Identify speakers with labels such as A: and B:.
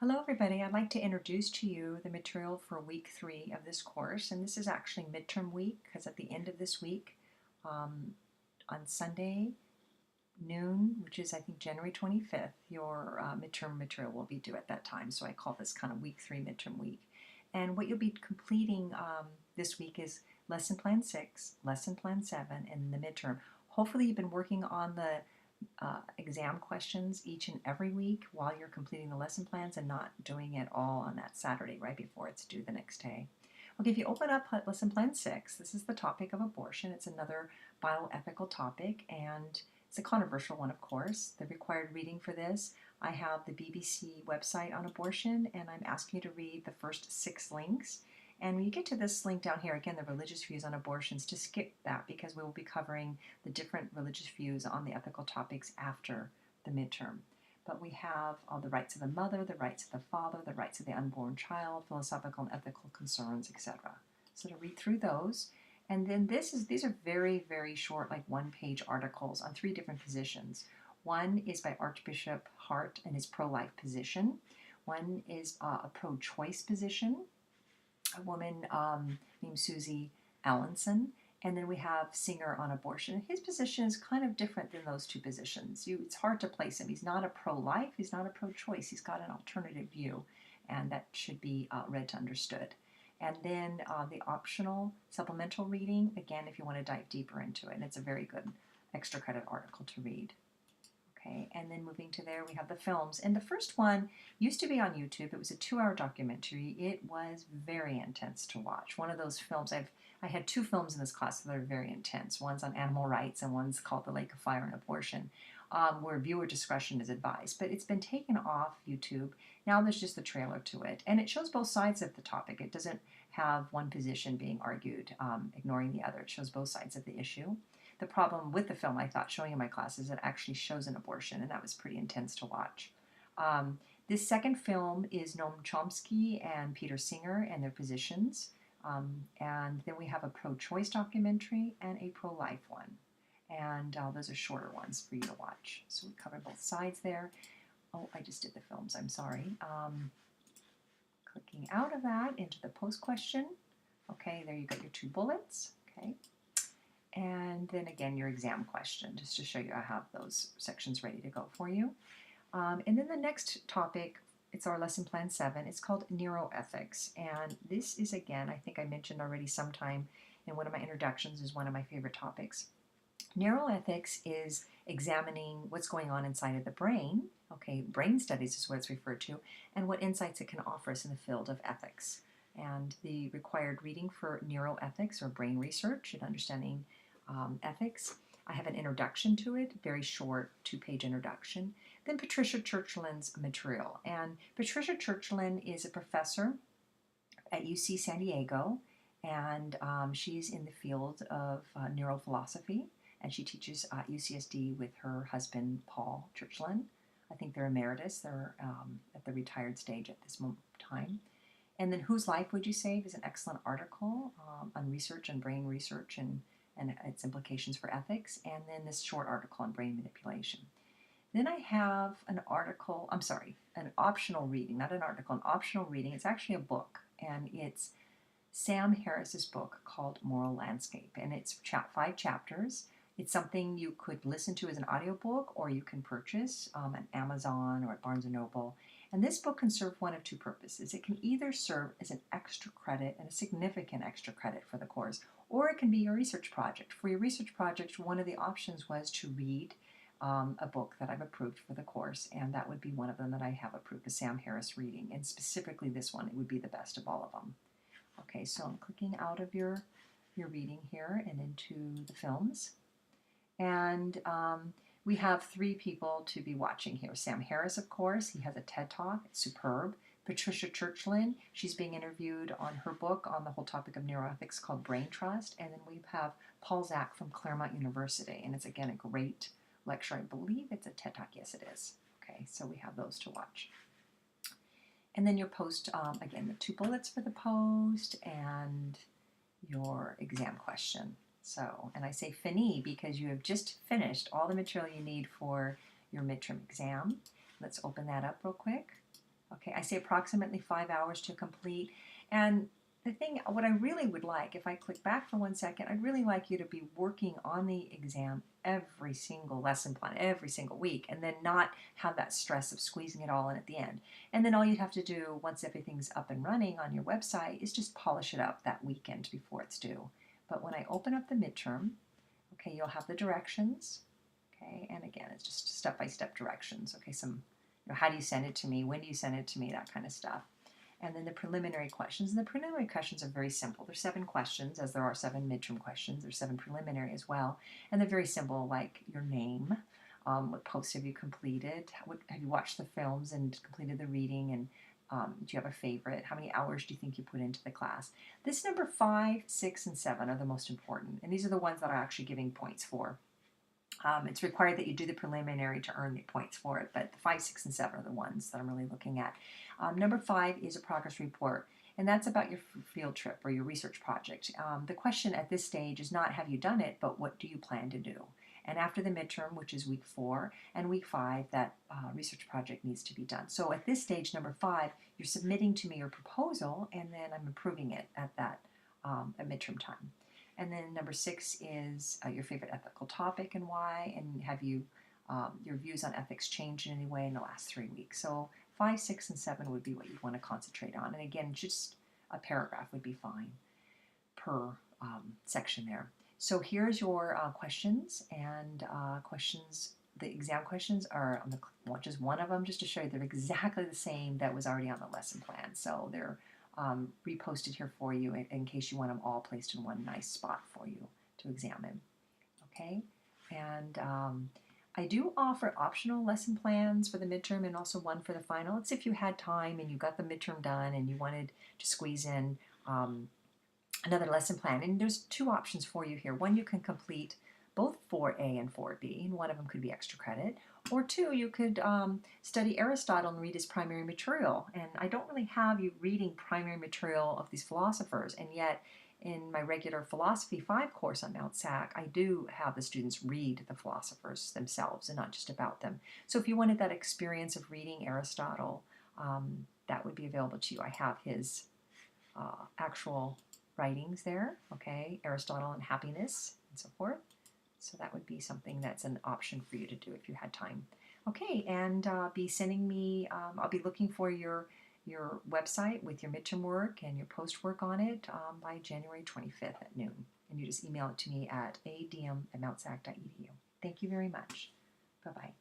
A: Hello everybody, I'd like to introduce to you the material for week 3 of this course, and this is actually midterm week because at the end of this week, um, on Sunday noon, which is I think January 25th, your midterm material will be due at that time, so I call this kind of week 3 midterm week. And what you'll be completing this week is lesson plan 6, lesson plan 7, and the midterm. Hopefully you've been working on the exam questions each and every week while you're completing the lesson plans and not doing it all on that Saturday right before it's due the next day. Okay, if you open up lesson plan 6, this is the topic of abortion. It's another bioethical topic and it's a controversial one, of course. The required reading for this, I have the BBC website on abortion and I'm asking you to read the first 6 links. And when you get to this link down here, again, the religious views on abortions, to skip that because we will be covering the different religious views on the ethical topics after the midterm. But we have all the rights of the mother, the rights of the father, the rights of the unborn child, philosophical and ethical concerns, etc. So to read through those. And then these are very, very short, like one-page articles on 3 different positions. One is by Archbishop Hart and his pro-life position. One is a pro-choice position, a woman named Susie Allenson, and then we have Singer on abortion. His position is kind of different than those 2 positions. It's hard to place him. He's not a pro-life, he's not a pro-choice, he's got an alternative view, and that should be read to understood. And then the optional supplemental reading, again, if you want to dive deeper into it, and it's a very good extra credit article to read. Okay, and then moving to there, we have the films. And the first one used to be on YouTube. It was a 2-hour documentary. It was very intense to watch. One of those films, I had 2 films in this class that are very intense. One's on animal rights and one's called The Lake of Fire and Abortion, where viewer discretion is advised. But it's been taken off YouTube. Now there's just the trailer to it. And it shows both sides of the topic. It doesn't have one position being argued, ignoring the other. It shows both sides of the issue. The problem with the film, I thought, showing in my class is it actually shows an abortion, and that was pretty intense to watch. This second film is Noam Chomsky and Peter Singer and their positions. And then we have a pro-choice documentary and a pro-life one. And those are shorter ones for you to watch. So we covered both sides there. Oh, I just did the films, I'm sorry. Clicking out of that into the post question. Okay, there you got your 2 bullets. Okay. And then again, your exam question, just to show you I have those sections ready to go for you. And then the next topic, it's our lesson plan 7. It's called neuroethics. And this is, again, I think I mentioned already sometime in one of my introductions, is one of my favorite topics. Neuroethics is examining what's going on inside of the brain. Okay, brain studies is what it's referred to, and what insights it can offer us in the field of ethics. And the required reading for neuroethics or brain research and understanding ethics. I have an introduction to it, very short 2-page introduction. Then Patricia Churchland's material. And Patricia Churchland is a professor at UC San Diego, and she's in the field of neurophilosophy, and she teaches at UCSD with her husband, Paul Churchland. I think they're emeritus. They're at the retired stage at this moment of time. And then Whose Life Would You Save is an excellent article on research and brain research and its implications for ethics, and then this short article on brain manipulation. Then I have an optional reading, not an article, an optional reading. It's actually a book, and it's Sam Harris's book called Moral Landscape, and it's 5 chapters. It's something you could listen to as an audiobook, or you can purchase at Amazon or at Barnes & Noble. And this book can serve one of 2 purposes. It can either serve as an extra credit and a significant extra credit for the course, or it can be your research project. For your research project, one of the options was to read a book that I've approved for the course, and that would be one of them that I have approved, a Sam Harris reading, and specifically this one, it would be the best of all of them. Okay, so I'm clicking out of your reading here and into the films. And we have 3 people to be watching here. Sam Harris, of course, he has a TED Talk, it's superb. Patricia Churchland, she's being interviewed on her book on the whole topic of neuroethics called Brain Trust. And then we have Paul Zak from Claremont University, and it's, again, a great lecture. I believe it's a TED Talk. Yes, it is. Okay, so we have those to watch. And then your post, again, the 2 bullets for the post and your exam question. So, and I say fini because you have just finished all the material you need for your midterm exam. Let's open that up real quick. Okay, I say approximately 5 hours to complete. And the thing, what I really would like, if I click back for 1 second, I'd really like you to be working on the exam every single lesson plan, every single week, and then not have that stress of squeezing it all in at the end. And then all you'd have to do once everything's up and running on your website is just polish it up that weekend before it's due. But when I open up the midterm, okay, you'll have the directions. Okay, and again, it's just step-by-step directions. Okay, some, how do you send it to me? When do you send it to me? That kind of stuff. And then the preliminary questions. And the preliminary questions are very simple. There's 7 questions, as there are 7 midterm questions. There's 7 preliminary as well. And they're very simple, like your name, what posts have you completed, have you watched the films and completed the reading, and do you have a favorite? How many hours do you think you put into the class? This number 5, 6, and 7 are the most important. And these are the ones that I'm actually giving points for. It's required that you do the preliminary to earn the points for it, but the 5, 6, and 7 are the ones that I'm really looking at. Number 5 is a progress report, and that's about your field trip or your research project. The question at this stage is not have you done it, but what do you plan to do? And after the midterm, which is week 4, and week 5, that research project needs to be done. So at this stage, number 5, you're submitting to me your proposal, and then I'm approving it at that at midterm time. And then number 6 is your favorite ethical topic and why, and have you your views on ethics changed in any way in the last 3 weeks. So 5, 6, and 7 would be what you'd want to concentrate on. And again, just a paragraph would be fine per section there. So here's your questions, and the exam questions are on just one of them, just to show you they're exactly the same that was already on the lesson plan. So they're reposted here for you in case you want them all placed in one nice spot for you to examine. Okay, and I do offer optional lesson plans for the midterm and also one for the final. It's if you had time and you got the midterm done and you wanted to squeeze in another lesson plan. And there's 2 options for you here. One, you can complete both 4A and 4B, and one of them could be extra credit. Or 2, you could study Aristotle and read his primary material. And I don't really have you reading primary material of these philosophers, and yet in my regular Philosophy 5 course on Mount SAC, I do have the students read the philosophers themselves and not just about them. So if you wanted that experience of reading Aristotle, that would be available to you. I have his actual writings there, okay, Aristotle and happiness and so forth. So that would be something that's an option for you to do if you had time. Okay, and be sending me, I'll be looking for your website with your midterm work and your post work on it by January 25th at noon. And you just email it to me at adiem@mountsac.edu. Thank you very much. Bye-bye.